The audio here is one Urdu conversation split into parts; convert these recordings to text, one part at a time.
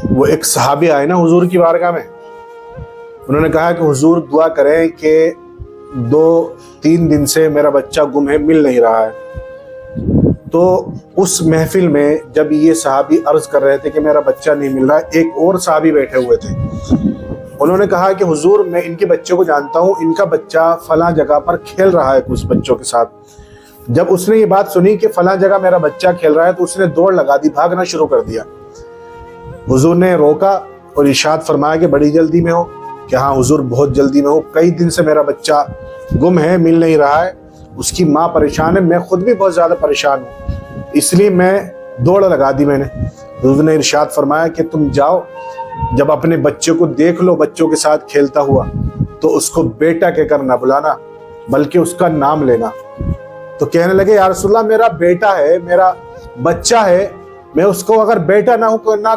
وہ ایک صحابی آئے نا حضور کی بارگاہ میں، انہوں نے کہا کہ حضور دعا کریں کہ 2-3 دن سے میرا بچہ گم ہے، مل نہیں رہا ہے۔ تو اس محفل میں جب یہ صحابی عرض کر رہے تھے کہ میرا بچہ نہیں مل رہا، ایک اور صحابی بیٹھے ہوئے تھے، انہوں نے کہا کہ حضور میں ان کے بچے کو جانتا ہوں، ان کا بچہ فلاں جگہ پر کھیل رہا ہے کچھ بچوں کے ساتھ۔ جب اس نے یہ بات سنی کہ فلاں جگہ میرا بچہ کھیل رہا ہے تو اس نے دوڑ لگا دی، بھاگنا شروع کر دیا۔ حضور نے روکا اور ارشاد فرمایا کہ بڑی جلدی میں ہو؟ کہ ہاں حضور بہت جلدی میں ہو، کئی دن سے میرا بچہ گم ہے، مل نہیں رہا ہے، اس کی ماں پریشان ہے، میں خود بھی بہت زیادہ پریشان ہوں، اس لیے میں دوڑ لگا دی میں نے۔ حضور نے ارشاد فرمایا کہ تم جاؤ، جب اپنے بچے کو دیکھ لو بچوں کے ساتھ کھیلتا ہوا تو اس کو بیٹا کہہ کر نہ بلانا بلکہ اس کا نام لینا۔ تو کہنے لگے یا رسول اللہ میرا بیٹا ہے، میرا بچہ ہے، میں اس کو اگر بیٹا نہ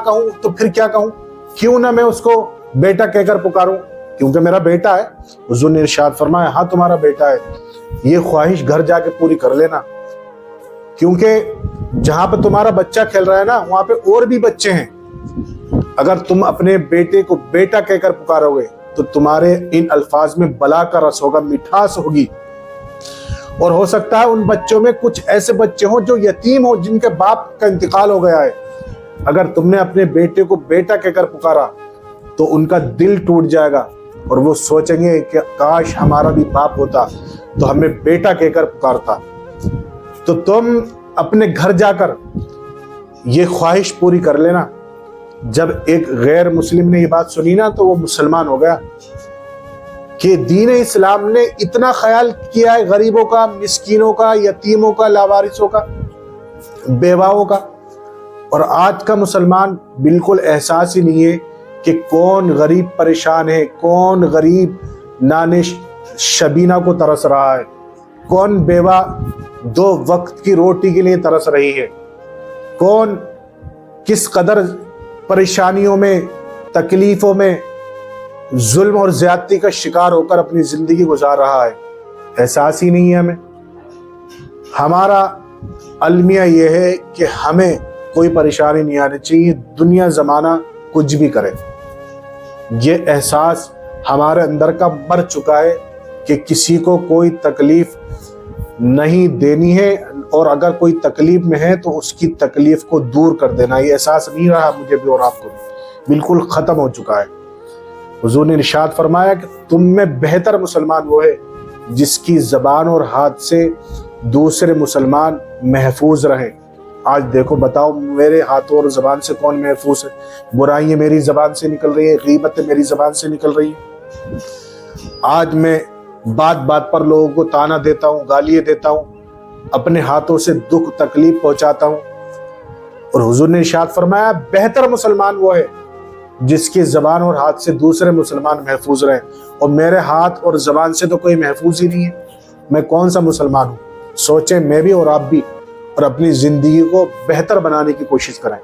کہوں تو پھر کیا کہوں؟ کیوں نہ میں اس کو بیٹا کہہ کر پکاروں، کیونکہ میرا بیٹا ہے۔ حضور نے ارشاد فرمایا ہاں تمہارا بیٹا ہے، یہ خواہش گھر جا کے پوری کر لینا، کیونکہ جہاں پہ تمہارا بچہ کھیل رہا ہے نا وہاں پہ اور بھی بچے ہیں، اگر تم اپنے بیٹے کو بیٹا کہہ کر پکارو گے تو تمہارے ان الفاظ میں بلا کا رس ہوگا، مٹھاس ہوگی، اور ہو سکتا ہے ان بچوں میں کچھ ایسے بچے ہوں جو یتیم ہوں، جن کے باپ کا انتقال ہو گیا ہے۔ اگر تم نے اپنے بیٹے کو بیٹا کہہ کر پکارا تو ان کا دل ٹوٹ جائے گا اور وہ سوچیں گے کہ کاش ہمارا بھی باپ ہوتا تو ہمیں بیٹا کہہ کر پکارتا۔ تو تم اپنے گھر جا کر یہ خواہش پوری کر لینا۔ جب ایک غیر مسلم نے یہ بات سنی نا تو وہ مسلمان ہو گیا کہ دین اسلام نے اتنا خیال کیا ہے غریبوں کا، مسکینوں کا، یتیموں کا، لاوارثوں کا، بیواؤں کا۔ اور آج کا مسلمان بالکل احساس ہی نہیں ہے کہ کون غریب پریشان ہے، کون غریب نان شبینہ کو ترس رہا ہے، کون بیوہ 2 وقت کی روٹی کے لیے ترس رہی ہے، کون کس قدر پریشانیوں میں، تکلیفوں میں، ظلم اور زیادتی کا شکار ہو کر اپنی زندگی گزار رہا ہے۔ احساس ہی نہیں ہے ہمیں۔ ہمارا المیہ یہ ہے کہ ہمیں کوئی پریشانی نہیں آنی چاہیے، دنیا زمانہ کچھ بھی کرے۔ یہ احساس ہمارے اندر کا مر چکا ہے کہ کسی کو کوئی تکلیف نہیں دینی ہے، اور اگر کوئی تکلیف میں ہے تو اس کی تکلیف کو دور کر دینا۔ یہ احساس نہیں رہا مجھے بھی اور آپ کو بھی، بالکل ختم ہو چکا ہے۔ حضور نے ارشاد فرمایا کہ تم میں بہتر مسلمان وہ ہے جس کی زبان اور ہاتھ سے دوسرے مسلمان محفوظ رہیں۔ آج دیکھو بتاؤ میرے ہاتھوں اور زبان سے کون محفوظ ہے؟ برائیاں میری زبان سے نکل رہی ہے، غیبتیں میری زبان سے نکل رہی ہیں۔ آج میں بات بات پر لوگوں کو تانا دیتا ہوں، گالیاں دیتا ہوں، اپنے ہاتھوں سے دکھ تکلیف پہنچاتا ہوں۔ اور حضور نے ارشاد فرمایا بہتر مسلمان وہ ہے جس کی زبان اور ہاتھ سے دوسرے مسلمان محفوظ رہیں، اور میرے ہاتھ اور زبان سے تو کوئی محفوظ ہی نہیں ہے، میں کون سا مسلمان ہوں؟ سوچیں میں بھی اور آپ بھی، اور اپنی زندگی کو بہتر بنانے کی کوشش کریں۔